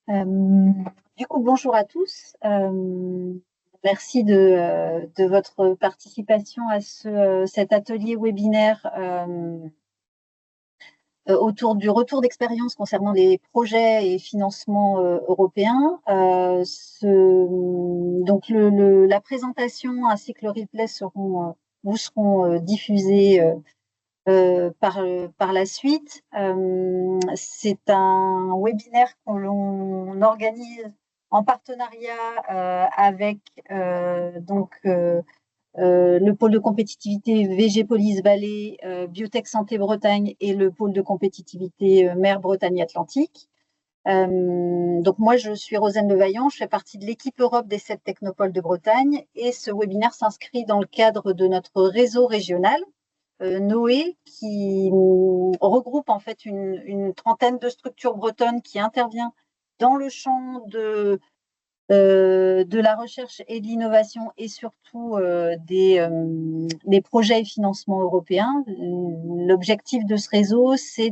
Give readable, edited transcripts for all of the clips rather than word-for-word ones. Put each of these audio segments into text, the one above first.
Euh, du coup, bonjour à tous. Merci de votre participation à cet atelier webinaire autour du retour d'expérience concernant les projets et financements européens. Donc, la présentation ainsi que le replay vous seront diffusés par la suite. C'est un webinaire que l'on organise en partenariat avec le pôle de compétitivité VG Police Vallée, Biotech Santé Bretagne et le pôle de compétitivité Mer Bretagne Atlantique. Donc moi, je suis Rosane Levaillant, je fais partie de l'équipe Europe des 7 technopoles de Bretagne et ce webinaire s'inscrit dans le cadre de notre réseau régional Noé, qui regroupe en fait une trentaine de structures bretonnes qui interviennent dans le champ de la recherche et de l'innovation et surtout des projets et financements européens. L'objectif de ce réseau, c'est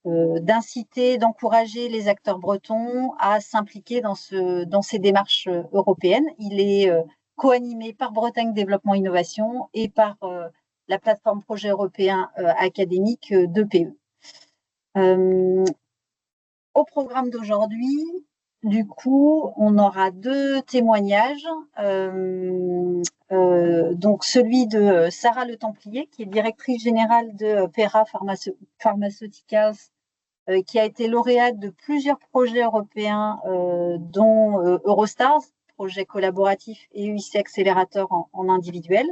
d'inciter, d'encourager les acteurs bretons à s'impliquer dans ces démarches européennes. Il est co-animé par Bretagne Développement Innovation et par la plateforme projet européen académique d'EPE. Au programme d'aujourd'hui, du coup, on aura deux témoignages. Donc celui de Sarah Le Templier, qui est directrice générale de Pera Pharmaceuticals, qui a été lauréate de plusieurs projets européens, dont Eurostars, projet collaboratif, et UIC Accélérateur en individuel.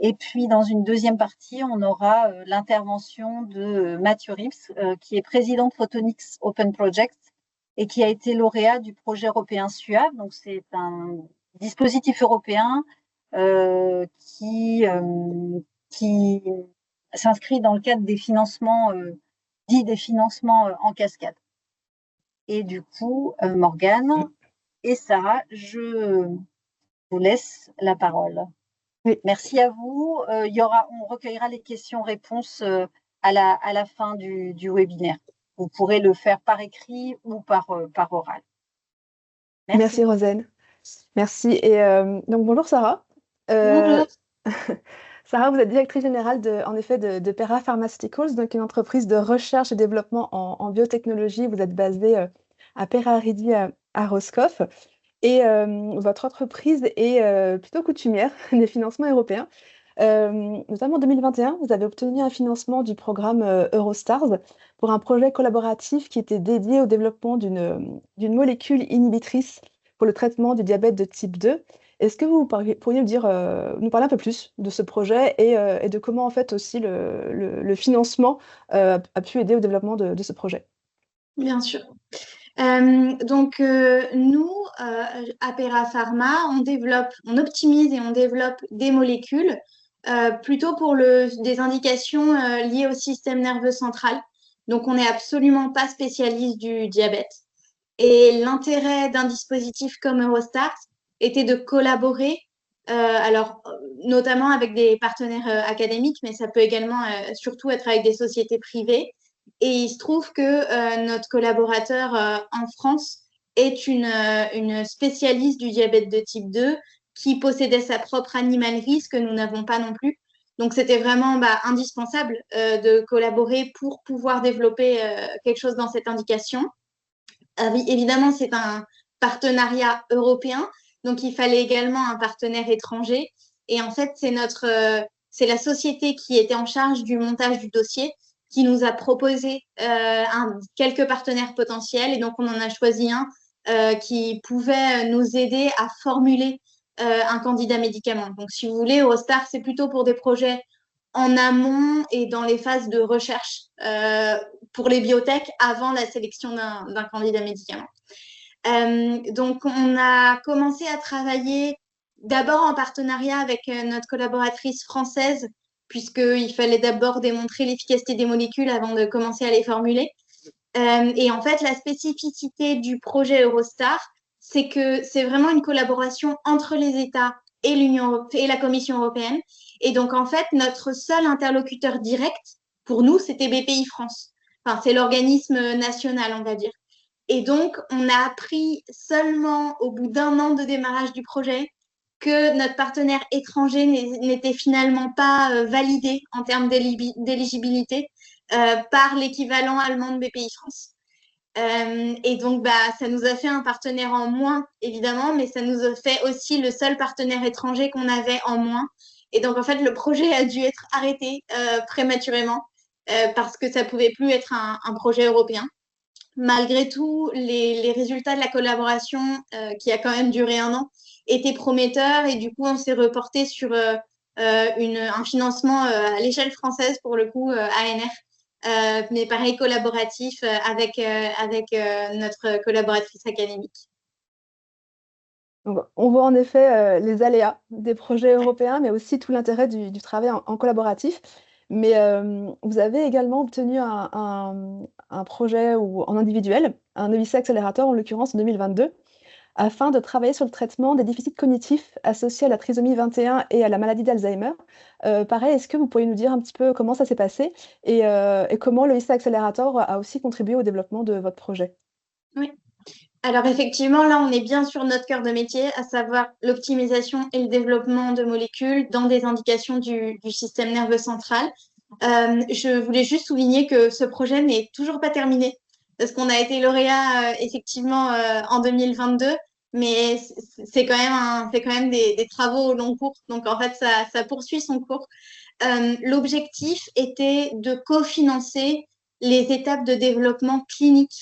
Et puis, dans une deuxième partie, on aura l'intervention de Mathieu Rips, qui est président de Photonics Open Project et qui a été lauréat du projet européen SUAV. Donc, c'est un dispositif européen qui s'inscrit dans le cadre des financements, dits des financements en cascade. Et du coup, Morgane et Sarah, je vous laisse la parole. Oui. Merci à vous. On recueillera les questions-réponses à la fin du webinaire. Vous pourrez le faire par écrit ou par oral. Merci Rosane. Merci. Et donc bonjour Sarah. Bonjour. Sarah, vous êtes directrice générale de Pera Pharmaceuticals, donc une entreprise de recherche et développement en biotechnologie. Vous êtes basée à Pera-Aridi à Roscoff. Et votre entreprise est plutôt coutumière des financements européens. Notamment en 2021, vous avez obtenu un financement du programme Eurostars pour un projet collaboratif qui était dédié au développement d'une molécule inhibitrice pour le traitement du diabète de type 2. Est-ce que vous pourriez nous parler un peu plus de ce projet et de comment en fait aussi le financement a pu aider au développement de ce projet? Bien sûr. Nous, à Pera Pharma, on optimise et on développe des molécules plutôt pour des indications liées au système nerveux central. Donc, on n'est absolument pas spécialiste du diabète. Et l'intérêt d'un dispositif comme Eurostars était de collaborer, notamment avec des partenaires académiques, mais ça peut également surtout être avec des sociétés privées. Et il se trouve que notre collaborateur en France est une spécialiste du diabète de type 2 qui possédait sa propre animalerie, ce que nous n'avons pas non plus. Donc, c'était vraiment indispensable de collaborer pour pouvoir développer quelque chose dans cette indication. Évidemment, c'est un partenariat européen, donc il fallait également un partenaire étranger. Et en fait, c'est la société qui était en charge du montage du dossier qui nous a proposé quelques partenaires potentiels. Et donc, on en a choisi un qui pouvait nous aider à formuler un candidat médicament. Donc, si vous voulez, Eurostar, c'est plutôt pour des projets en amont et dans les phases de recherche pour les biotech avant la sélection d'un candidat médicament. Donc, on a commencé à travailler d'abord en partenariat avec notre collaboratrice française, puisqu'il fallait d'abord démontrer l'efficacité des molécules avant de commencer à les formuler. Et en fait, la spécificité du projet Eurostar, c'est que c'est vraiment une collaboration entre les États et la Commission européenne. Et donc, en fait, notre seul interlocuteur direct, pour nous, c'était BPI France. Enfin, c'est l'organisme national, on va dire. Et donc, on a appris seulement au bout d'1 an de démarrage du projet que notre partenaire étranger n'était finalement pas validé en termes d'éligibilité par l'équivalent allemand de BPI France. Et donc, ça nous a fait un partenaire en moins, évidemment, mais ça nous a fait aussi le seul partenaire étranger qu'on avait en moins. Et donc, en fait, le projet a dû être arrêté prématurément parce que ça ne pouvait plus être un projet européen. Malgré tout, les résultats de la collaboration, qui a quand même duré 1 an, étaient prometteurs. Et du coup, on s'est reporté sur un financement à l'échelle française, pour le coup, ANR, mais pareil, collaboratif avec notre collaboratrice académique. Donc, on voit en effet les aléas des projets européens, mais aussi tout l'intérêt du travail en collaboratif. Mais vous avez également obtenu un projet en individuel, un EIC Accelerator, en l'occurrence en 2022, afin de travailler sur le traitement des déficits cognitifs associés à la trisomie 21 et à la maladie d'Alzheimer. Pareil, est-ce que vous pourriez nous dire un petit peu comment ça s'est passé et comment le EIC Accelerator a aussi contribué au développement de votre projet? Oui. Alors effectivement, là, on est bien sur notre cœur de métier, à savoir l'optimisation et le développement de molécules dans des indications du système nerveux central. Je voulais juste souligner que ce projet n'est toujours pas terminé, parce qu'on a été lauréat effectivement en 2022, mais c'est quand même des travaux au long cours. Donc en fait, ça poursuit son cours. L'objectif était de cofinancer les étapes de développement clinique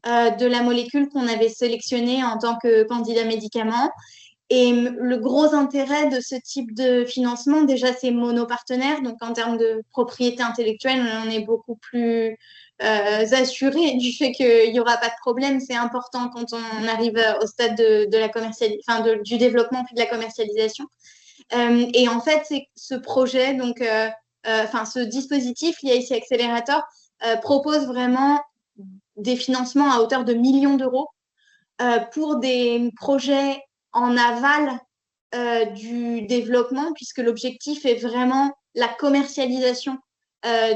de la molécule qu'on avait sélectionnée en tant que candidat médicament. Et le gros intérêt de ce type de financement, déjà, c'est monopartenaire. Donc, en termes de propriété intellectuelle, on est beaucoup plus assuré du fait qu'il n'y aura pas de problème. C'est important quand on arrive au stade de la du développement puis de la commercialisation. Et en fait, c'est ce projet, ce dispositif, l'IIC Accelerator, propose vraiment des financements à hauteur de millions d'euros pour des projets en aval du développement, puisque l'objectif est vraiment la commercialisation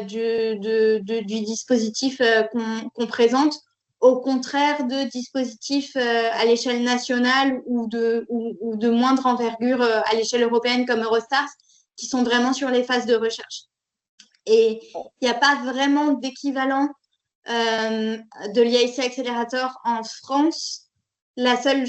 du dispositif qu'on présente, au contraire de dispositifs à l'échelle nationale ou de moindre envergure à l'échelle européenne comme Eurostars, qui sont vraiment sur les phases de recherche. Et il n'y a pas vraiment d'équivalent de l'IIC Accelerator en France. Le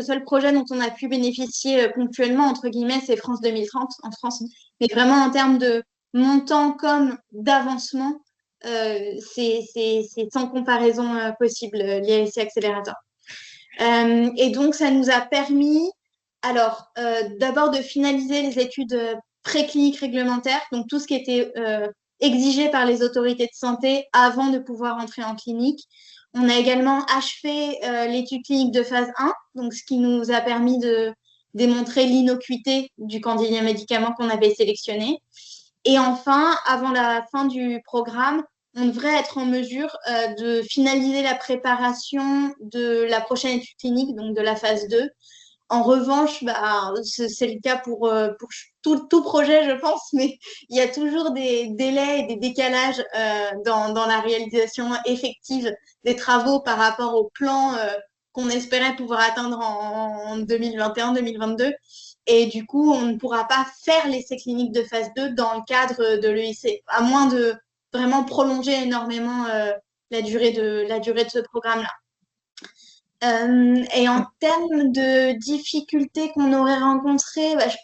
seul projet dont on a pu bénéficier ponctuellement, entre guillemets, c'est France 2030 en France. Mais vraiment, en termes de montant comme d'avancement, c'est sans comparaison possible, l'IIC Accelerator. Et donc, ça nous a permis, d'abord de finaliser les études précliniques réglementaires, donc tout ce qui était exigé par les autorités de santé avant de pouvoir entrer en clinique. On a également achevé l'étude clinique de phase 1, donc ce qui nous a permis de démontrer l'innocuité du candidat médicament qu'on avait sélectionné. Et enfin, avant la fin du programme, on devrait être en mesure de finaliser la préparation de la prochaine étude clinique, donc de la phase 2. En revanche, c'est le cas pour tout projet, je pense, mais il y a toujours des délais et des décalages dans la réalisation effective des travaux par rapport au plan qu'on espérait pouvoir atteindre en 2021-2022. Et du coup, on ne pourra pas faire l'essai clinique de phase 2 dans le cadre de l'EIC, à moins de vraiment prolonger énormément la durée de ce programme-là. Et en termes de difficultés qu'on aurait rencontrées, je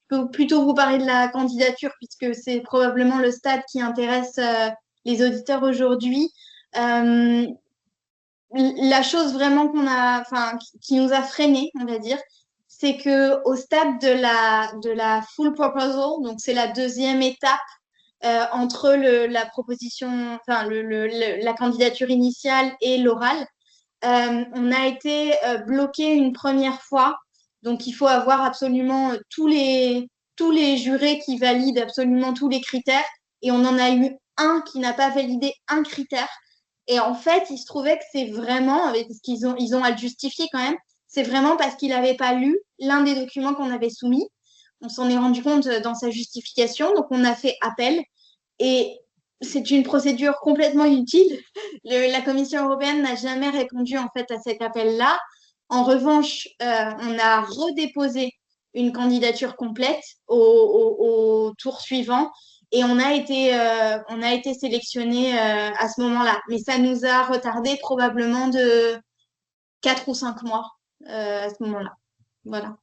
peux plutôt vous parler de la candidature, puisque c'est probablement le stade qui intéresse les auditeurs aujourd'hui. La chose vraiment qui nous a freinés, on va dire, c'est qu'au stade de la full proposal, donc c'est la deuxième étape entre la proposition, la candidature initiale et l'oral, on a été bloqué une première fois. Donc, il faut avoir absolument tous les jurés qui valident absolument tous les critères. Et on en a eu un qui n'a pas validé un critère. Et en fait, il se trouvait que c'est vraiment, parce qu'ils ont à le justifier quand même, c'est vraiment parce qu'il n'avait pas lu l'un des documents qu'on avait soumis. On s'en est rendu compte dans sa justification. Donc, on a fait appel. Et c'est une procédure complètement inutile. La Commission européenne n'a jamais répondu en fait à cet appel-là. En revanche, on a redéposé une candidature complète au tour suivant et on a été sélectionné à ce moment-là. Mais ça nous a retardé probablement de 4 ou 5 mois à ce moment-là. Voilà.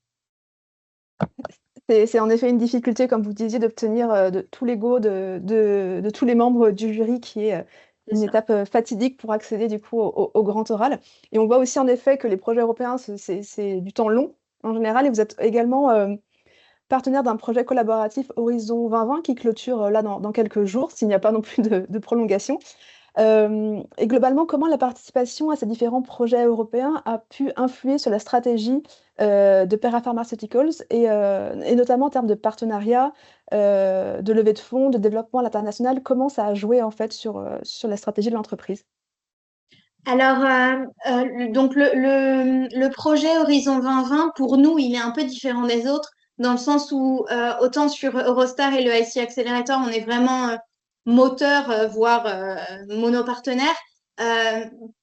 C'est en effet une difficulté, comme vous disiez, d'obtenir de tous les go de tous les membres du jury, qui est une étape fatidique pour accéder du coup au grand oral. Et on voit aussi en effet que les projets européens, c'est du temps long en général. Et vous êtes également partenaire d'un projet collaboratif Horizon 2020 qui clôture là dans quelques jours, s'il n'y a pas non plus de prolongation. Et globalement, comment la participation à ces différents projets européens a pu influer sur la stratégie de Pera Pharmaceuticals et notamment en termes de partenariat, de levée de fonds, de développement à l'international? Comment ça a joué en fait sur la stratégie de l'entreprise? Alors, donc le projet Horizon 2020, pour nous, il est un peu différent des autres, dans le sens où autant sur Eurostar et le IC Accelerator, on est vraiment moteur, voire monopartenaire.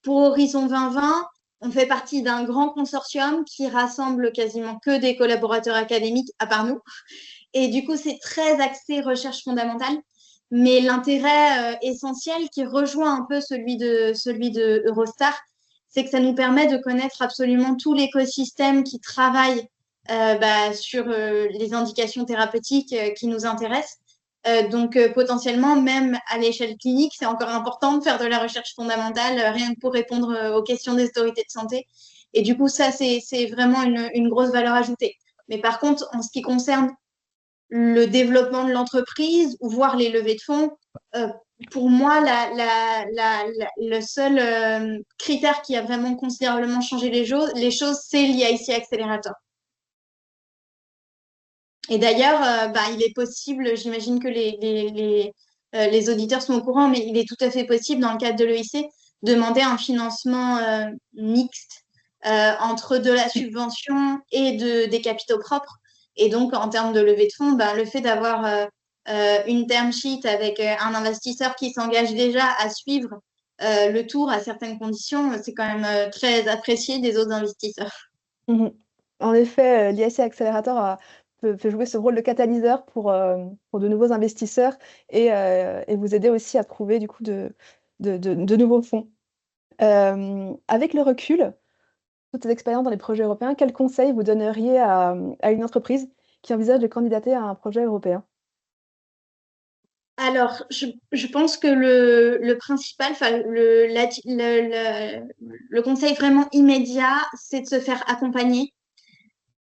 Pour Horizon 2020, on fait partie d'un grand consortium qui rassemble quasiment que des collaborateurs académiques, à part nous. Et du coup, c'est très axé recherche fondamentale. Mais l'intérêt essentiel qui rejoint un peu celui de Eurostar, c'est que ça nous permet de connaître absolument tout l'écosystème qui travaille sur les indications thérapeutiques qui nous intéressent. Donc, potentiellement, même à l'échelle clinique, c'est encore important de faire de la recherche fondamentale, rien que pour répondre aux questions des autorités de santé. Et du coup, ça, c'est vraiment une grosse valeur ajoutée. Mais par contre, en ce qui concerne le développement de l'entreprise ou voir les levées de fonds, pour moi, le seul critère qui a vraiment considérablement changé les choses, c'est l'IIC Accelerator. Et d'ailleurs, il est possible, j'imagine que les auditeurs sont au courant, mais il est tout à fait possible, dans le cadre de l'EIC, de demander un financement mixte entre de la subvention et des capitaux propres. Et donc, en termes de levée de fonds, le fait d'avoir une term sheet avec un investisseur qui s'engage déjà à suivre le tour à certaines conditions, c'est quand même très apprécié des autres investisseurs. Mmh. En effet, l'IIC Accelerator peut jouer ce rôle de catalyseur pour de nouveaux investisseurs et vous aider aussi à trouver du coup de nouveaux fonds. Avec le recul, toutes ces expériences dans les projets européens, quels conseils vous donneriez à une entreprise qui envisage de candidater à un projet européen? Alors, je pense que le principal, le conseil vraiment immédiat, c'est de se faire accompagner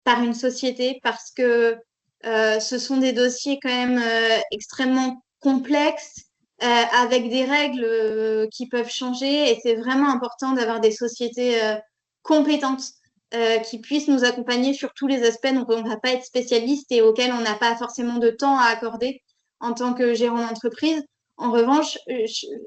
par une société parce que ce sont des dossiers quand même extrêmement complexes, avec des règles qui peuvent changer et c'est vraiment important d'avoir des sociétés compétentes qui puissent nous accompagner sur tous les aspects dont on ne va pas être spécialiste et auxquels on n'a pas forcément de temps à accorder en tant que gérant d'entreprise. En revanche,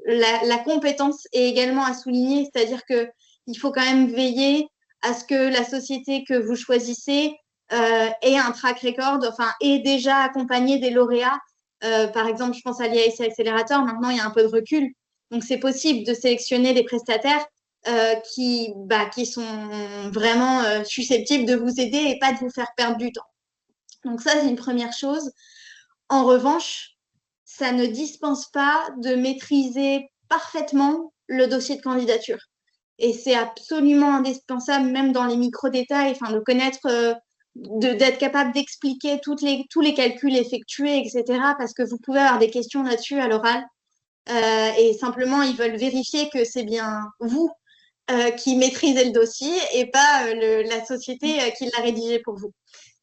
la compétence est également à souligner, c'est-à-dire qu'il faut quand même veiller à ce que la société que vous choisissez ait un track record, enfin, ait déjà accompagné des lauréats. Par exemple, je pense à l'IIC Accelerator, maintenant il y a un peu de recul. Donc, c'est possible de sélectionner des prestataires qui sont vraiment susceptibles de vous aider et pas de vous faire perdre du temps. Donc, ça, c'est une première chose. En revanche, ça ne dispense pas de maîtriser parfaitement le dossier de candidature. Et c'est absolument indispensable, même dans les micro-détails, enfin, de connaître, d'être capable d'expliquer tous les calculs effectués, etc. Parce que vous pouvez avoir des questions là-dessus à l'oral. Et simplement, ils veulent vérifier que c'est bien vous qui maîtrisez le dossier et pas la société qui l'a rédigé pour vous.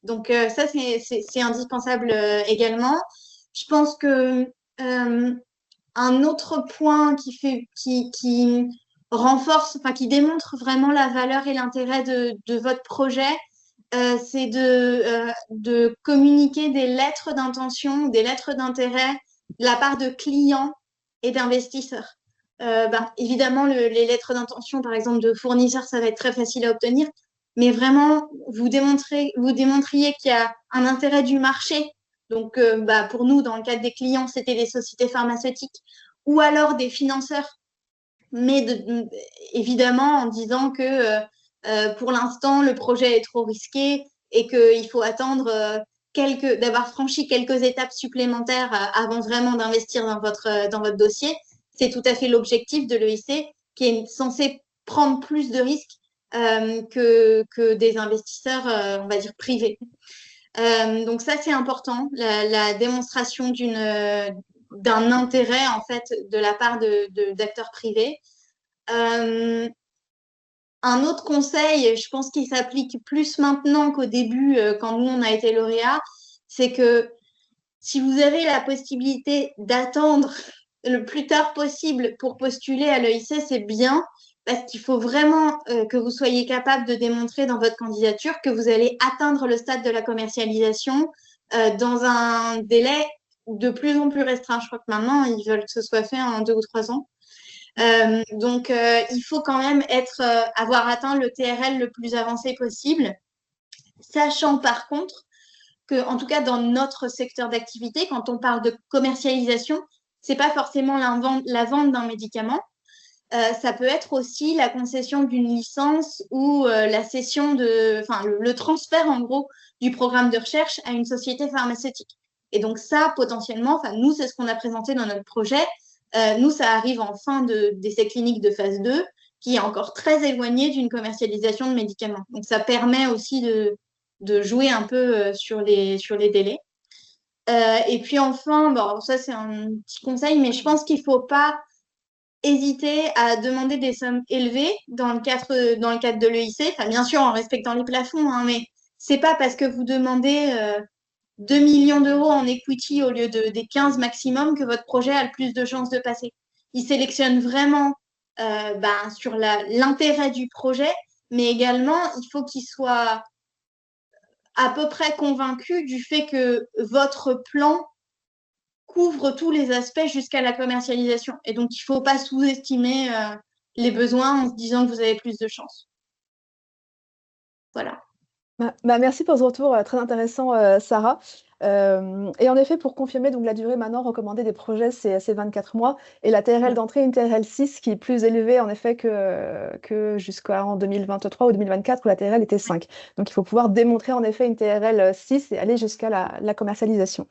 Donc, ça, c'est indispensable également. Je pense que un autre point qui renforce, enfin, qui démontre vraiment la valeur et l'intérêt de votre projet, c'est de communiquer des lettres d'intention, des lettres d'intérêt de la part de clients et d'investisseurs. Évidemment, les lettres d'intention, par exemple, de fournisseurs, ça va être très facile à obtenir, mais vraiment, vous démontriez qu'il y a un intérêt du marché. Donc, pour nous, dans le cadre des clients, c'était les sociétés pharmaceutiques ou alors des financeurs, mais évidemment en disant que pour l'instant, le projet est trop risqué et qu'il faut attendre d'avoir franchi quelques étapes supplémentaires avant vraiment d'investir dans votre dossier. C'est tout à fait l'objectif de l'EIC qui est censé prendre plus de risques que des investisseurs, on va dire, privés. Donc ça, c'est important, la démonstration d'un intérêt en fait de la part d'acteurs privés. Un autre conseil, je pense qu'il s'applique plus maintenant qu'au début, quand nous, on a été lauréats, c'est que si vous avez la possibilité d'attendre le plus tard possible pour postuler à l'EIC, c'est bien, parce qu'il faut vraiment que vous soyez capable de démontrer dans votre candidature que vous allez atteindre le stade de la commercialisation dans un délai de plus en plus restreint. Je crois que maintenant, ils veulent que ce soit fait en 2 ou 3 ans. Donc, il faut quand même avoir atteint le TRL le plus avancé possible, sachant par contre que, en tout cas dans notre secteur d'activité, quand on parle de commercialisation, c'est pas forcément la vente d'un médicament. Ça peut être aussi la concession d'une licence ou la cession le transfert en gros du programme de recherche à une société pharmaceutique. Et donc ça, potentiellement, nous, c'est ce qu'on a présenté dans notre projet. Nous, ça arrive en fin d'essai clinique de phase 2, qui est encore très éloigné d'une commercialisation de médicaments. Donc ça permet aussi de jouer un peu sur les délais. Et puis enfin, bon, ça c'est un petit conseil, mais je pense qu'il ne faut pas hésiter à demander des sommes élevées dans le cadre de l'EIC, enfin, bien sûr en respectant les plafonds, hein, mais c'est pas parce que vous demandez 2 millions d'euros en equity au lieu des 15 maximum que votre projet a le plus de chances de passer. Ils sélectionnent vraiment sur l'intérêt du projet, mais également, il faut qu'ils soient à peu près convaincus du fait que votre plan couvre tous les aspects jusqu'à la commercialisation. Et donc, il ne faut pas sous-estimer les besoins en se disant que vous avez plus de chance. Voilà. Merci pour ce retour très intéressant, Sarah. Et en effet, pour confirmer, donc la durée maintenant recommandée des projets, c'est 24 mois. Et la TRL d'entrée, une TRL 6 qui est plus élevée en effet que jusqu'en 2023 ou 2024 où la TRL était 5. Donc il faut pouvoir démontrer en effet une TRL 6 et aller jusqu'à la commercialisation.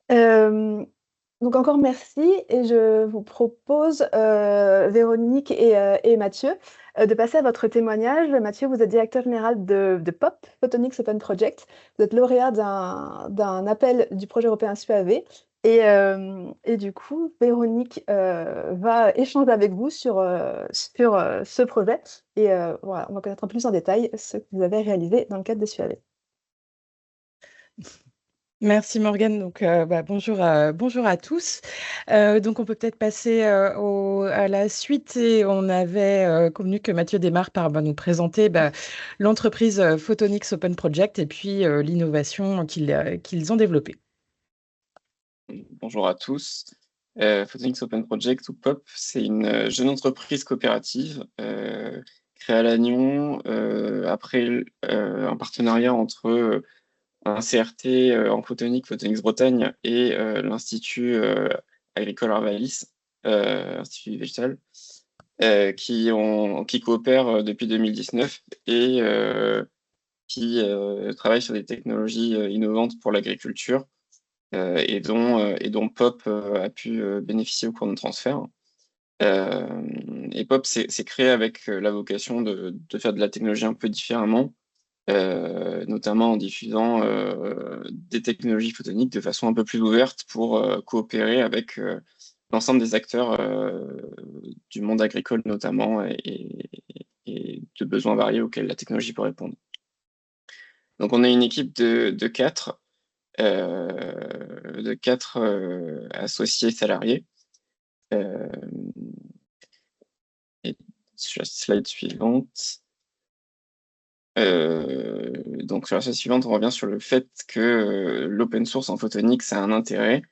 Donc encore merci et je vous propose, Véronique et Mathieu, de passer à votre témoignage. Mathieu, vous êtes directeur général de POP, Photonics Open Project. Vous êtes lauréat d'un appel du projet européen SUAV et du coup, Véronique va échanger avec vous sur ce projet et voilà, on va connaître un peu plus en détail ce que vous avez réalisé dans le cadre de SUAV. Merci Morgane. Donc, bonjour à tous. Donc, on peut peut-être passer à la suite et on avait convenu que Mathieu démarre par nous présenter l'entreprise Photonics Open Project et puis l'innovation qu'ils ont développée. Bonjour à tous. Photonics Open Project ou POP, c'est une jeune entreprise coopérative créée à Lannion après un partenariat entre un CRT en photonique, Photonics Bretagne, et l'Institut agricole Arvalis, Institut végétal, qui coopèrent depuis 2019 et qui travaillent sur des technologies innovantes pour l'agriculture et dont POP a pu bénéficier au cours de transfert. Et POP s'est créé avec la vocation de faire de la technologie un peu différemment, notamment en diffusant des technologies photoniques de façon un peu plus ouverte pour coopérer avec l'ensemble des acteurs du monde agricole notamment et de besoins variés auxquels la technologie peut répondre. Donc on a une équipe de 4 associés salariés. Et sur la slide suivante. Donc sur la slide suivante, on revient sur le fait que l'open source en photonique, ça a un intérêt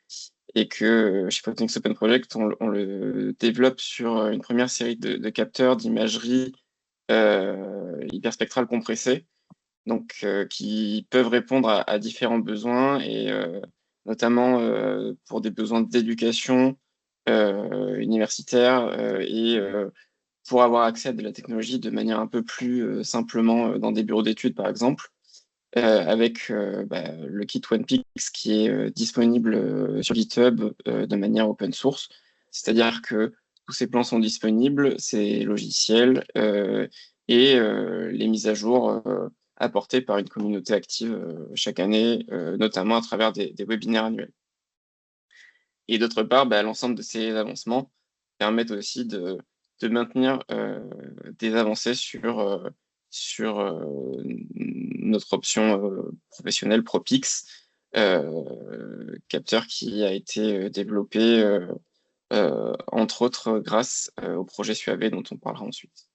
et que chez Photonics Open Project, on le développe sur une première série de capteurs d'imagerie hyperspectrale compressée, donc qui peuvent répondre à différents besoins et notamment pour des besoins d'éducation universitaire et pour avoir accès à de la technologie de manière un peu plus simplement dans des bureaux d'études, par exemple, avec le kit OnePix qui est disponible sur GitHub de manière open source. C'est-à-dire que tous ces plans sont disponibles, ces logiciels, et les mises à jour apportées par une communauté active chaque année, notamment à travers des webinaires annuels. Et d'autre part, l'ensemble de ces avancements permettent aussi de maintenir des avancées sur notre option professionnelle ProPix, capteur qui a été développé entre autres grâce au projet SUAV dont on parlera ensuite.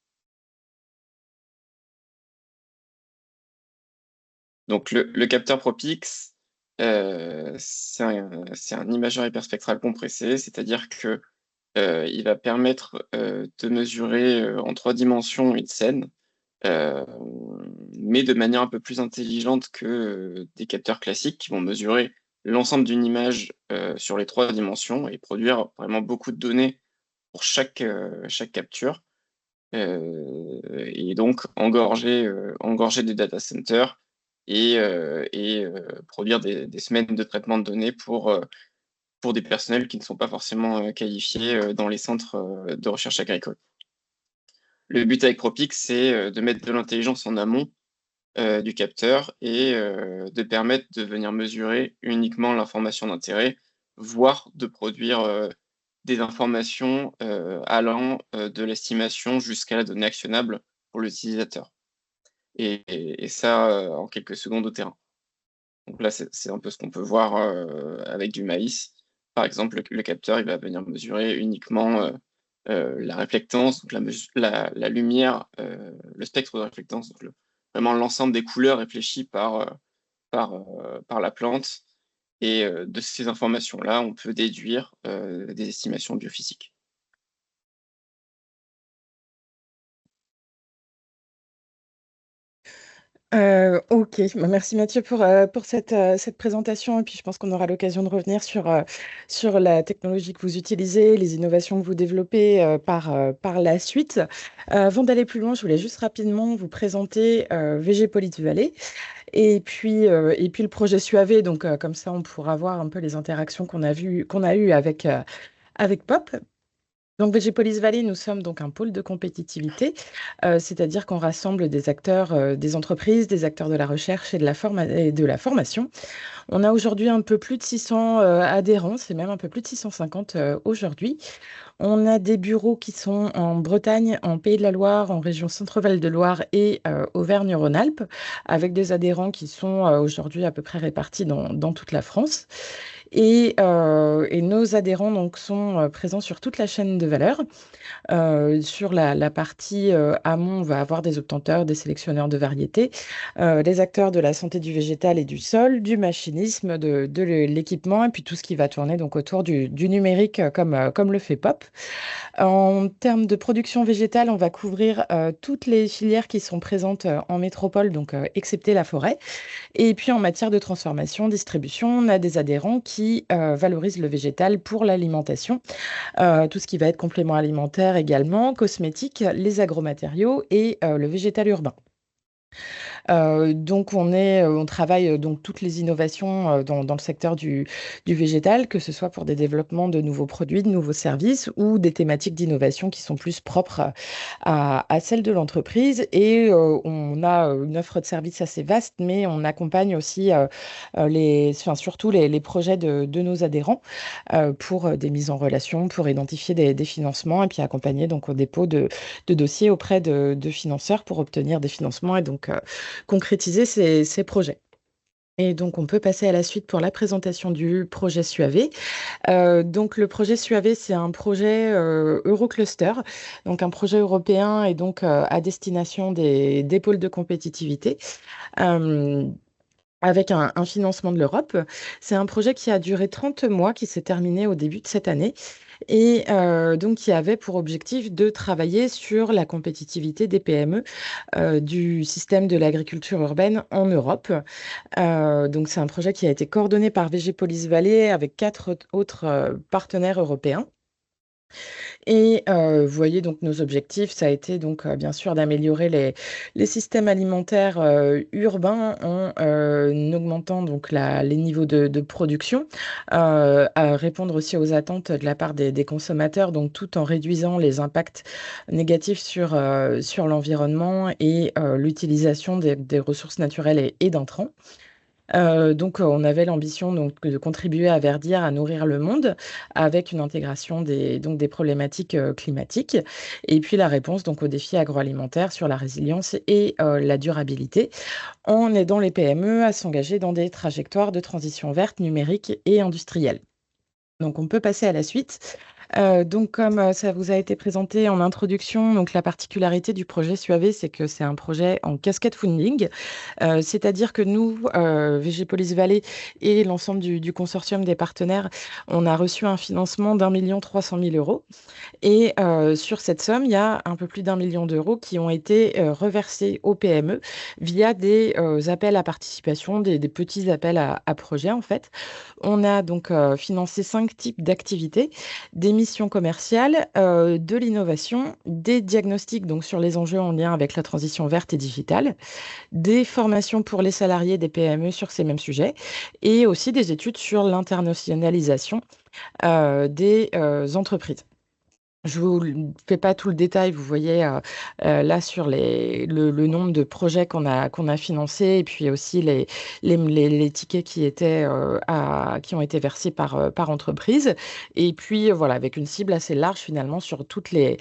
Donc le capteur ProPix, c'est un imageur hyperspectral compressé, c'est-à-dire que il va permettre de mesurer en 3 dimensions une scène, mais de manière un peu plus intelligente que des capteurs classiques qui vont mesurer l'ensemble d'une image sur les 3 dimensions et produire vraiment beaucoup de données pour chaque capture, et donc engorger des data centers et produire des semaines de traitement de données pour des personnels qui ne sont pas forcément qualifiés dans les centres de recherche agricole. Le but avec ProPix, c'est de mettre de l'intelligence en amont du capteur et de permettre de venir mesurer uniquement l'information d'intérêt, voire de produire des informations allant de l'estimation jusqu'à la donnée actionnable pour l'utilisateur. Et ça en quelques secondes au terrain. Donc là, c'est un peu ce qu'on peut voir avec du maïs. Par exemple, le capteur, il va venir mesurer uniquement la réflectance, donc la lumière, le spectre de réflectance, donc vraiment l'ensemble des couleurs réfléchies par la plante. Et de ces informations-là, on peut déduire des estimations biophysiques. Ok, merci Mathieu pour cette présentation. Et puis je pense qu'on aura l'occasion de revenir sur la technologie que vous utilisez, les innovations que vous développez par la suite. Avant d'aller plus loin, je voulais juste rapidement vous présenter VG Police Valley et puis le projet SUAV. Donc comme ça, on pourra voir un peu les interactions qu'on a eues avec Pop. Donc, VG Police Valley, nous sommes donc un pôle de compétitivité, c'est-à-dire qu'on rassemble des acteurs des entreprises, des acteurs de la recherche et de la formation. On a aujourd'hui un peu plus de 600 adhérents, c'est même un peu plus de 650 aujourd'hui. On a des bureaux qui sont en Bretagne, en Pays de la Loire, en région Centre-Val de Loire et Auvergne-Rhône-Alpes, avec des adhérents qui sont aujourd'hui à peu près répartis dans toute la France. Et nos adhérents donc, sont présents sur toute la chaîne de valeur. Sur la partie amont, on va avoir des obtenteurs, des sélectionneurs de variétés, les acteurs de la santé du végétal et du sol, du machinisme, de l'équipement, et puis tout ce qui va tourner donc, autour du numérique comme le fait Pop. En termes de production végétale, on va couvrir toutes les filières qui sont présentes en métropole, donc excepté la forêt. Et puis en matière de transformation, distribution, on a des adhérents qui valorisent le végétal pour l'alimentation, tout ce qui va être complément alimentaire également, cosmétiques, les agromatériaux et le végétal urbain. Donc on travaille donc toutes les innovations dans le secteur du végétal, que ce soit pour des développements de nouveaux produits, de nouveaux services ou des thématiques d'innovation qui sont plus propres à celles de l'entreprise. Et on a une offre de services assez vaste, mais on accompagne aussi surtout les projets de nos adhérents pour des mises en relation, pour identifier des financements et puis accompagner donc au dépôt de dossiers auprès de financeurs pour obtenir des financements et donc concrétiser ces projets. Et donc, on peut passer à la suite pour la présentation du projet SUAV. Donc, le projet SUAV, c'est un projet Eurocluster, donc un projet européen et donc à destination des pôles de compétitivité. Avec un financement de l'Europe. C'est un projet qui a duré 30 mois, qui s'est terminé au début de cette année et donc qui avait pour objectif de travailler sur la compétitivité des PME du système de l'agriculture urbaine en Europe. Donc c'est un projet qui a été coordonné par VG Police Valley avec 4 autres partenaires européens. Et vous voyez donc nos objectifs, ça a été donc bien sûr d'améliorer les systèmes alimentaires urbains en augmentant donc les niveaux de production, à répondre aussi aux attentes de la part des consommateurs, donc tout en réduisant les impacts négatifs sur l'environnement et l'utilisation des ressources naturelles et d'intrants. Donc, on avait l'ambition donc de contribuer à verdir, à nourrir le monde avec une intégration des problématiques climatiques et puis la réponse donc aux défis agroalimentaires sur la résilience et la durabilité en aidant les PME à s'engager dans des trajectoires de transition verte, numérique et industrielle. Donc, on peut passer à la suite. Donc, comme ça vous a été présenté en introduction, donc la particularité du projet Suave, c'est que c'est un projet en cascade funding, c'est-à-dire que nous, VG Police Valley et l'ensemble du consortium des partenaires, on a reçu un financement d'1,3 million et sur cette somme, il y a un peu plus d'1 million d'euros qui ont été reversés aux PME via des appels à participation, des petits appels à projets en fait. On a donc financé 5 types d'activités, des missions commerciales, de l'innovation, des diagnostics donc sur les enjeux en lien avec la transition verte et digitale, des formations pour les salariés des PME sur ces mêmes sujets et aussi des études sur l'internationalisation des entreprises. Je vous fais pas tout le détail, vous voyez là sur le nombre de projets qu'on a financés et puis aussi les tickets qui ont été versés par entreprise. Et puis voilà, avec une cible assez large finalement sur tous les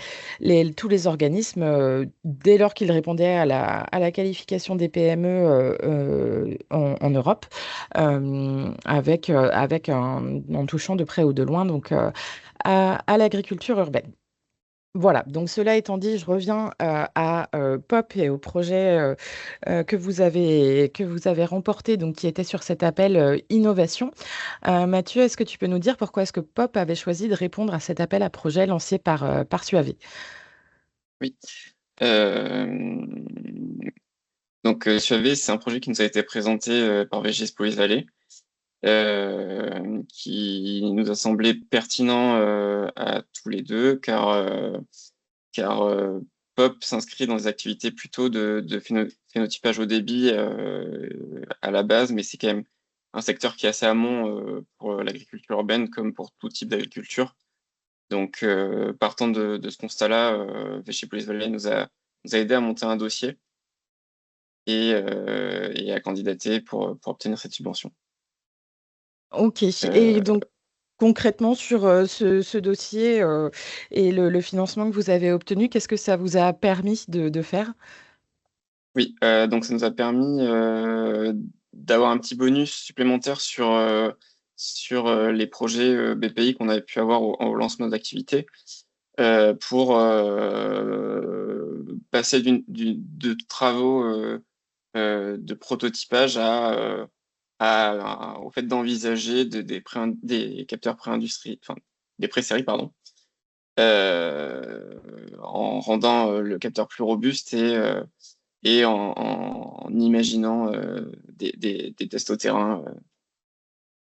organismes, dès lors qu'ils répondaient à la qualification des PME en Europe, en touchant de près ou de loin donc, à l'agriculture urbaine. Voilà, donc cela étant dit, je reviens à POP et au projet que vous avez remporté, donc qui était sur cet appel innovation. Mathieu, est-ce que tu peux nous dire pourquoi est-ce que POP avait choisi de répondre à cet appel à projet lancé par Suave? Oui. Donc, Suave, c'est un projet qui nous a été présenté par VG Police Valley, qui nous a semblé pertinent à tous les deux, car POP s'inscrit dans des activités plutôt de phénotypage au débit à la base, mais c'est quand même un secteur qui est assez amont pour l'agriculture urbaine comme pour tout type d'agriculture. Donc, partant de ce constat-là, VG Police Valley nous a aidé à monter un dossier et à candidater pour obtenir cette subvention. Ok, et donc concrètement sur ce dossier et le financement que vous avez obtenu, qu'est-ce que ça vous a permis de faire? Oui, donc ça nous a permis d'avoir un petit bonus supplémentaire sur les projets BPI qu'on avait pu avoir au lancement d'activité pour passer de travaux de prototypage au fait d'envisager des capteurs pré-industrie, enfin des pré-séries, pardon, en rendant le capteur plus robuste et en imaginant des tests au terrain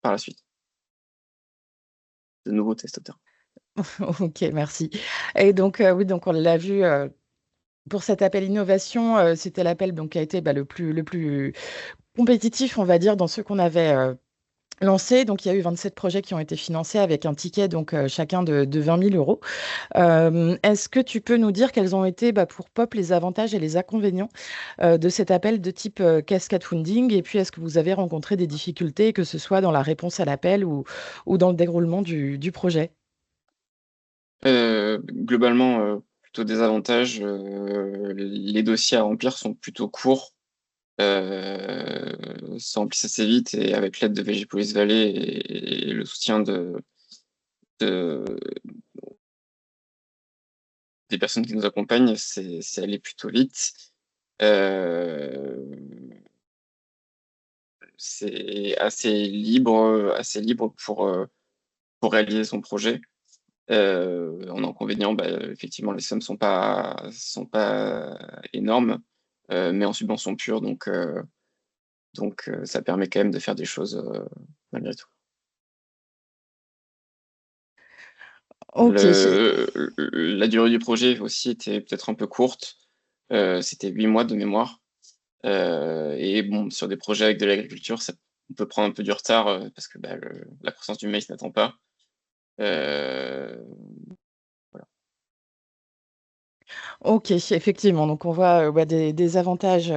par la suite, de nouveaux tests au terrain. Ok, merci. Et donc, oui, donc on l'a vu pour cet appel innovation, c'était l'appel donc, qui a été le plus compétitif, on va dire, dans ceux qu'on avait lancés. Donc, il y a eu 27 projets qui ont été financés avec un ticket, donc chacun de 20 000 euros. Est-ce que tu peux nous dire quels ont été pour POP les avantages et les inconvénients de cet appel de type cascade funding? Et puis, est-ce que vous avez rencontré des difficultés, que ce soit dans la réponse à l'appel ou dans le déroulement du projet? Globalement, plutôt des avantages. Les dossiers à remplir sont plutôt courts, s'emplissent assez vite et avec l'aide de VG Police Valley et le soutien de- des personnes qui nous accompagnent, c'est allé plutôt vite. Euh, c'est assez libre pour réaliser son projet. En inconvénient, effectivement, les sommes sont pas énormes, mais en subvention pure, donc ça permet quand même de faire des choses, malgré tout. Ok. La durée du projet aussi était peut-être un peu courte. C'était 8 mois de mémoire. Et bon, sur des projets avec de l'agriculture, on peut prendre un peu du retard, parce que la croissance du maïs n'attend pas. Euh, voilà. Ok, effectivement. Donc on voit des avantages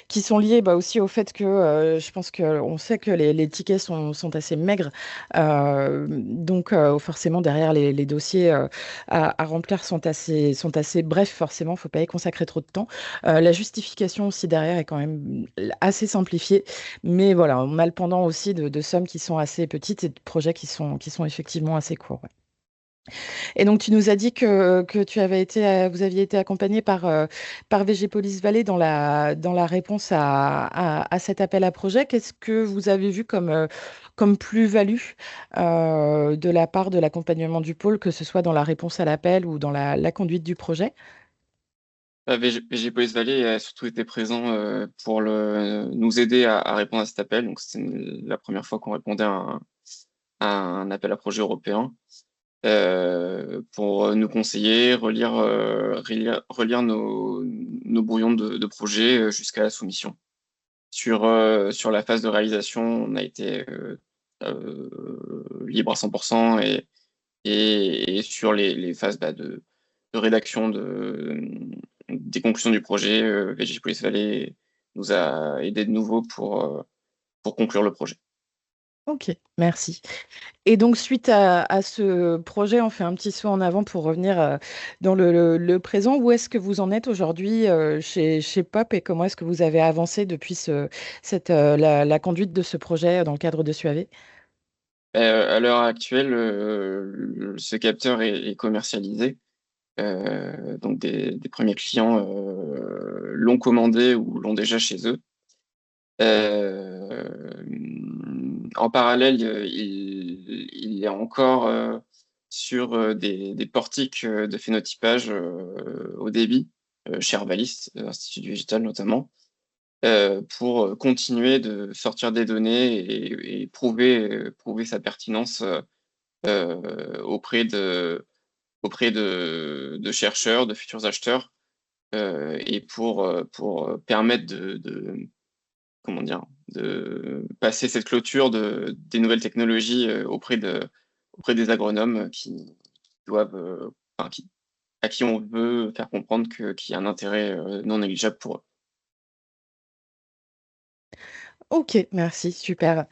qui sont liés aussi au fait que je pense qu'on sait que les tickets sont assez maigres. Donc forcément, derrière, les dossiers à remplir sont assez brefs. Forcément, il ne faut pas y consacrer trop de temps. La justification aussi derrière est quand même assez simplifiée. Mais voilà, on a le pendant aussi de sommes qui sont assez petites et de projets qui sont effectivement assez courts. Ouais. Et donc, tu nous as dit que vous aviez été accompagné par VG Police Valley dans la réponse à cet appel à projet. Qu'est-ce que vous avez vu comme plus-value de la part de l'accompagnement du pôle, que ce soit dans la réponse à l'appel ou dans la conduite du projet? VG Police Valley a surtout été présent, pour nous aider à répondre à cet appel. Donc, c'était la première fois qu'on répondait à un appel à projet européen, pour nous conseiller, relire nos brouillons de projet, jusqu'à la soumission. Sur la phase de réalisation, on a été libre à 100%, et sur les phases de rédaction des conclusions du projet, VG Police Valley nous a aidé de nouveau pour conclure le projet. Ok, merci. Et donc, suite à ce projet, on fait un petit saut en avant pour revenir dans le présent. Où est-ce que vous en êtes aujourd'hui chez POP, et comment est-ce que vous avez avancé depuis la conduite de ce projet dans le cadre de SUAV? À l'heure actuelle, ce capteur est commercialisé. Donc des premiers clients l'ont commandé ou l'ont déjà chez eux. En parallèle, il est encore sur des portiques de phénotypage au débit, chez Arvalis, Institut du Végétal notamment, pour continuer de sortir des données et prouver sa pertinence, auprès de chercheurs, de futurs acheteurs, et pour permettre comment dire, de passer cette clôture des nouvelles technologies, auprès des agronomes qui doivent, enfin, à qui on veut faire comprendre qu'il y a un intérêt non négligeable pour eux. Ok, merci, super.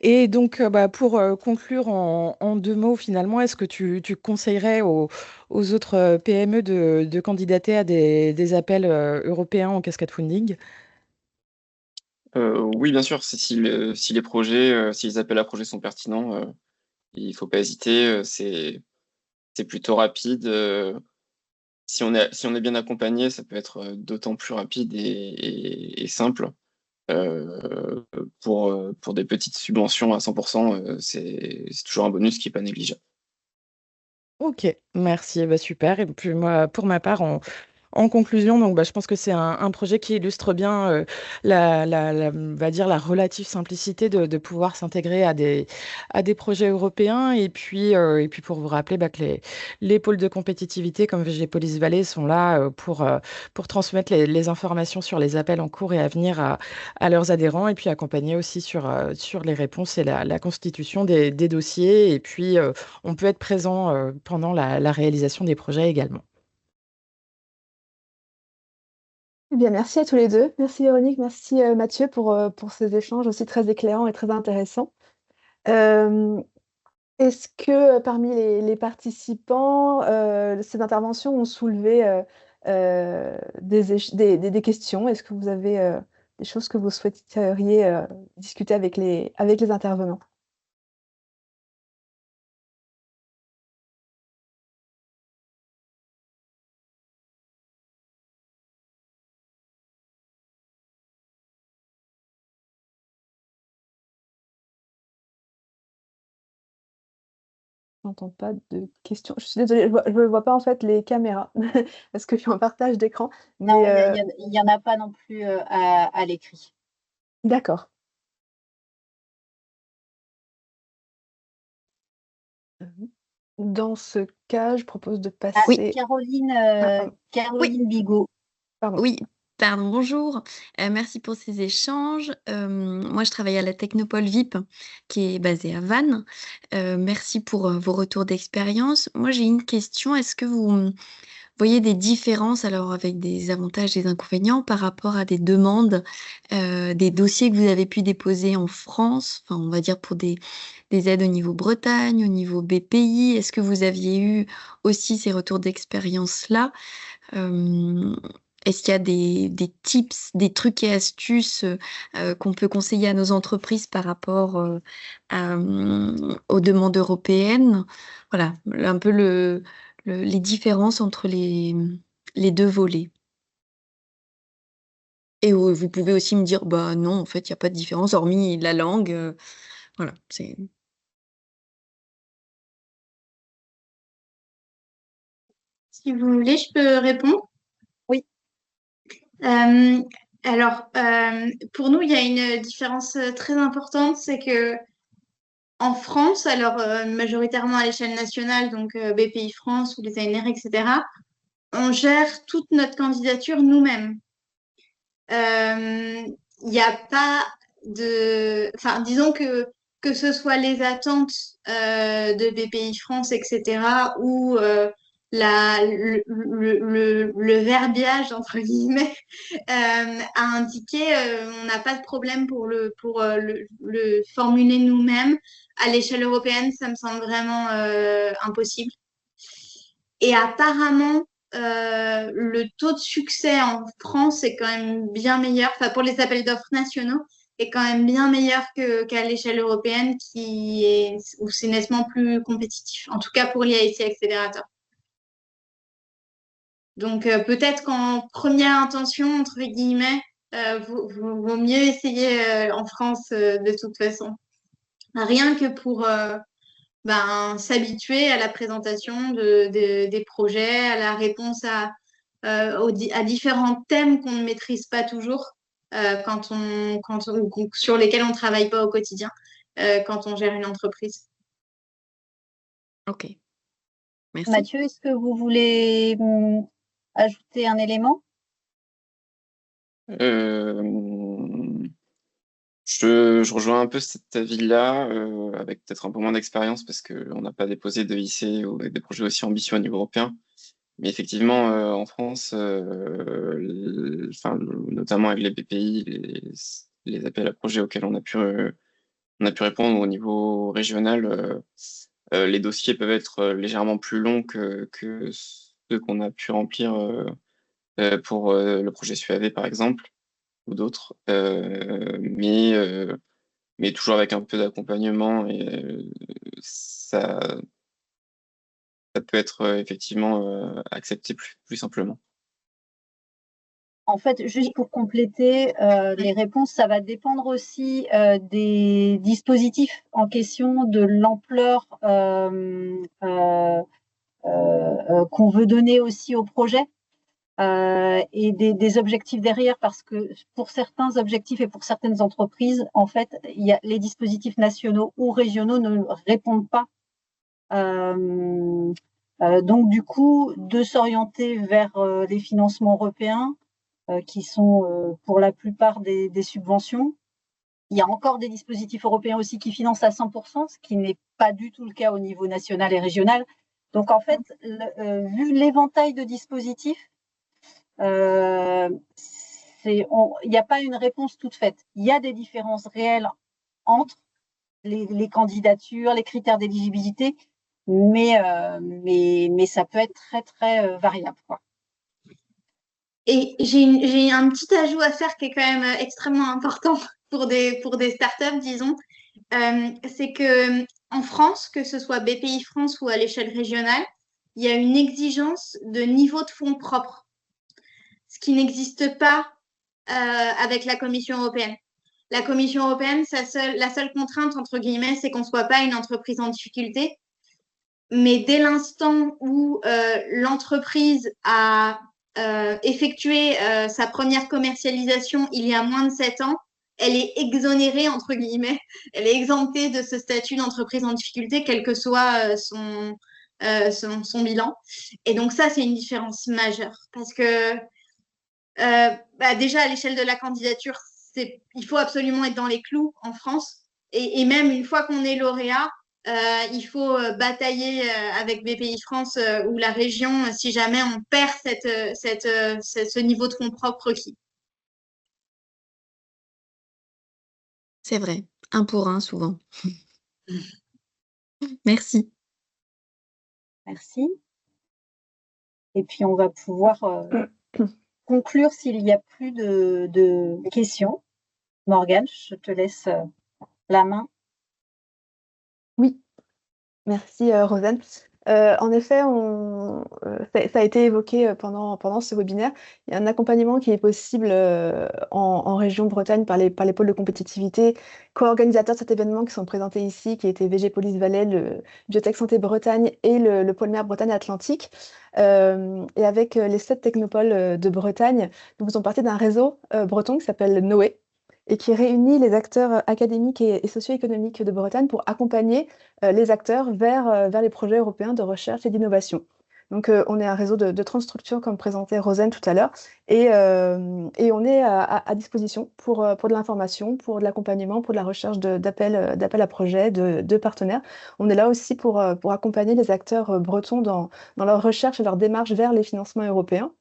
Et donc, pour conclure en 2 mots, finalement, est-ce que tu conseillerais aux autres PME de candidater à des appels européens en cascade funding? Oui, bien sûr, si les projets, si les appels à projets sont pertinents, il faut pas hésiter, c'est plutôt rapide. Si on est bien accompagné, ça peut être d'autant plus rapide et simple. Pour des petites subventions à 100%, c'est toujours un bonus qui est pas négligeable. Ok, merci, super. Et puis moi, pour ma part, en conclusion, donc, je pense que c'est un projet qui illustre bien on va dire la relative simplicité de pouvoir s'intégrer à des projets européens. Et puis pour vous rappeler que les pôles de compétitivité comme VG Police Valley sont là pour transmettre les informations sur les appels en cours et à venir à leurs adhérents, et puis accompagner aussi sur les réponses et la constitution des dossiers. Et puis on peut être présent pendant la réalisation des projets également. Eh bien, merci à tous les deux. Merci Véronique, merci Mathieu pour ces échanges aussi très éclairants et très intéressants. Euh, Est-ce que parmi les participants, ces interventions ont soulevé des questions? Est-ce que vous avez des choses que vous souhaiteriez discuter avec les intervenants? n'entends pas de questions. Je suis désolée, je ne vois pas en fait les caméras parce que je suis en partage d'écran. Non, Mais il n'y en a pas non plus à l'écrit. d'accord. Dans ce cas, je propose de passer. Caroline, pardon. Caroline Bigot. Pardon. Oui, pardon, bonjour. Merci pour ces échanges. Moi, je travaille à la Technopole VIP, qui est basée à Vannes. Merci pour vos retours d'expérience. Moi, j'ai une question. Est-ce que vous voyez des différences, alors avec des avantages et des inconvénients, par rapport à des demandes, des dossiers que vous avez pu déposer en France, enfin, on va dire pour des aides au niveau Bretagne, au niveau BPI? Est-ce que vous aviez eu aussi ces retours d'expérience-là? Est-ce qu'il y a des tips, des trucs et astuces qu'on peut conseiller à nos entreprises par rapport aux demandes européennes? Voilà, un peu les différences entre les deux volets. Et vous pouvez aussi me dire, bah non, en fait, il n'y a pas de différence, hormis la langue. Voilà, c'est... Si vous voulez, je peux répondre. Oui. Alors, pour nous, il y a une différence très importante, c'est que en France, alors majoritairement à l'échelle nationale, donc BPI France ou les ANR, etc., on gère toute notre candidature nous-mêmes. Il n'y a pas de... Enfin, disons que ce soit les attentes de BPI France, etc., ou le verbiage, entre guillemets, a indiqué on n'a pas de problème pour le formuler nous-mêmes. À l'échelle européenne, ça me semble vraiment impossible. Et apparemment, le taux de succès en France est quand même bien meilleur, enfin pour les appels d'offres nationaux, est quand même bien meilleur qu'à l'échelle européenne, où c'est nettement plus compétitif, en tout cas pour l'IAIC Accélérateur. Donc peut-être qu'en première intention, entre guillemets, vaut mieux essayer en France de toute façon. Rien que pour s'habituer à la présentation des projets, à la réponse à différents thèmes qu'on ne maîtrise pas toujours sur lesquels on ne travaille pas au quotidien quand on gère une entreprise. Ok, merci. Mathieu, est-ce que vous voulez ajouter un élément? Je rejoins un peu cet avis-là, avec peut-être un peu moins d'expérience parce qu'on n'a pas déposé de IC ou des projets aussi ambitieux au niveau européen. Mais effectivement, en France, notamment avec les BPI, les appels à projets auxquels on a pu répondre au niveau régional, les dossiers peuvent être légèrement plus longs que ceux qu'on a pu remplir pour le projet SUAV, par exemple, ou d'autres. Mais toujours avec un peu d'accompagnement et ça peut être effectivement accepté plus simplement. En fait, juste pour compléter les réponses, ça va dépendre aussi des dispositifs en question, de l'ampleur qu'on veut donner aussi au projet et des objectifs derrière, parce que pour certains objectifs et pour certaines entreprises, en fait, les dispositifs nationaux ou régionaux ne répondent pas. Donc, du coup, de s'orienter vers les financements européens, qui sont pour la plupart des subventions. Il y a encore des dispositifs européens aussi qui financent à 100%, ce qui n'est pas du tout le cas au niveau national et régional. Donc, en fait, vu l'éventail de dispositifs, il n'y a pas une réponse toute faite. Il y a des différences réelles entre les candidatures, les critères d'éligibilité, mais ça peut être très, très variable, quoi. Et j'ai un petit ajout à faire qui est quand même extrêmement important pour des startups, disons. C'est que en France, que ce soit BPI France ou à l'échelle régionale, il y a une exigence de niveau de fonds propres, ce qui n'existe pas avec la Commission européenne. La Commission européenne, la seule contrainte, entre guillemets, c'est qu'on ne soit pas une entreprise en difficulté. mais dès l'instant où l'entreprise a effectué sa première commercialisation il y a moins de 7 ans, elle est exonérée, entre guillemets, elle est exemptée de ce statut d'entreprise en difficulté, quel que soit son bilan. Et donc ça, c'est une différence majeure, parce que déjà, à l'échelle de la candidature, il faut absolument être dans les clous en France. Et même une fois qu'on est lauréat, il faut batailler avec BPI France ou la région si jamais on perd ce niveau de fonds propres requis. C'est vrai, 1 pour 1 souvent. Merci. Merci. Et puis, on va pouvoir conclure s'il n'y a plus de questions. Morgane, je te laisse la main. Oui, merci Rosanne. En effet, ça a été évoqué pendant ce webinaire. Il y a un accompagnement qui est possible en région Bretagne par les pôles de compétitivité, co-organisateurs de cet événement qui sont présentés ici, qui étaient VG Police Valais, le Biotech Santé Bretagne et le pôle mer Bretagne Atlantique. Et avec les 7 technopoles de Bretagne, nous faisons partie d'un réseau breton qui s'appelle Noé et qui réunit les acteurs académiques et socio-économiques de Bretagne pour accompagner les acteurs vers les projets européens de recherche et d'innovation. Donc, on est un réseau de 30 structures, comme présentait Rosanne tout à l'heure, et on est à disposition pour de l'information, pour de l'accompagnement, pour de la recherche d'appels à projets, de partenaires. On est là aussi pour accompagner les acteurs bretons dans leur recherche et leur démarche vers les financements européens.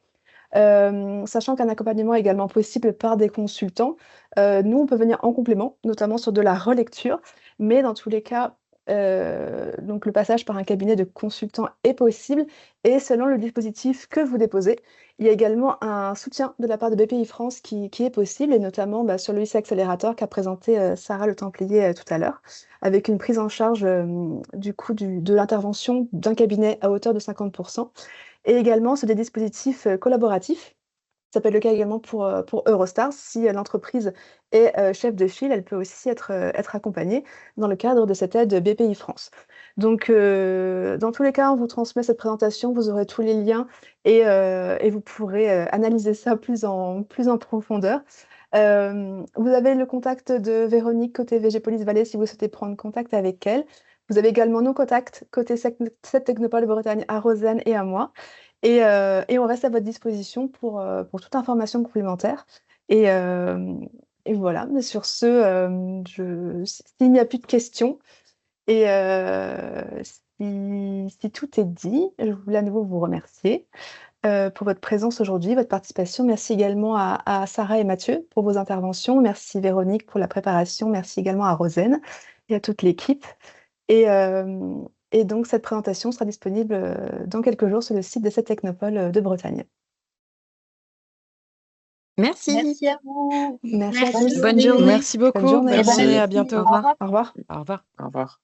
Sachant qu'un accompagnement est également possible par des consultants. Nous, on peut venir en complément, notamment sur de la relecture, mais dans tous les cas, donc le passage par un cabinet de consultants est possible et selon le dispositif que vous déposez, il y a également un soutien de la part de BPI France qui est possible et notamment sur le lycée accélérateur qu'a présenté Sarah Le Templier tout à l'heure, avec une prise en charge du coût de l'intervention d'un cabinet à hauteur de 50%. Et également sur des dispositifs collaboratifs. Ça peut être le cas également pour Eurostars. Si l'entreprise est chef de file, elle peut aussi être accompagnée dans le cadre de cette aide BPI France. Donc, dans tous les cas, on vous transmet cette présentation, vous aurez tous les liens et vous pourrez analyser ça plus en profondeur. Vous avez le contact de Véronique côté VG Police Valais si vous souhaitez prendre contact avec elle. Vous avez également nos contacts côté 7 Technopole de Bretagne à Rosanne et à moi. Et on reste à votre disposition pour toute information complémentaire. Et voilà, mais sur ce, s'il n'y a plus de questions et si tout est dit, je voulais à nouveau vous remercier pour votre présence aujourd'hui, votre participation. Merci également à Sarah et Mathieu pour vos interventions. Merci Véronique pour la préparation. Merci également à Rosanne et à toute l'équipe. Et donc, cette présentation sera disponible dans quelques jours sur le site de cette technopole de Bretagne. Merci. Merci à vous. Merci à Merci. tous. Bonne journée. Merci beaucoup. Bonne journée. Merci, Merci. à bientôt. Au revoir. Au revoir. Au revoir. Au revoir.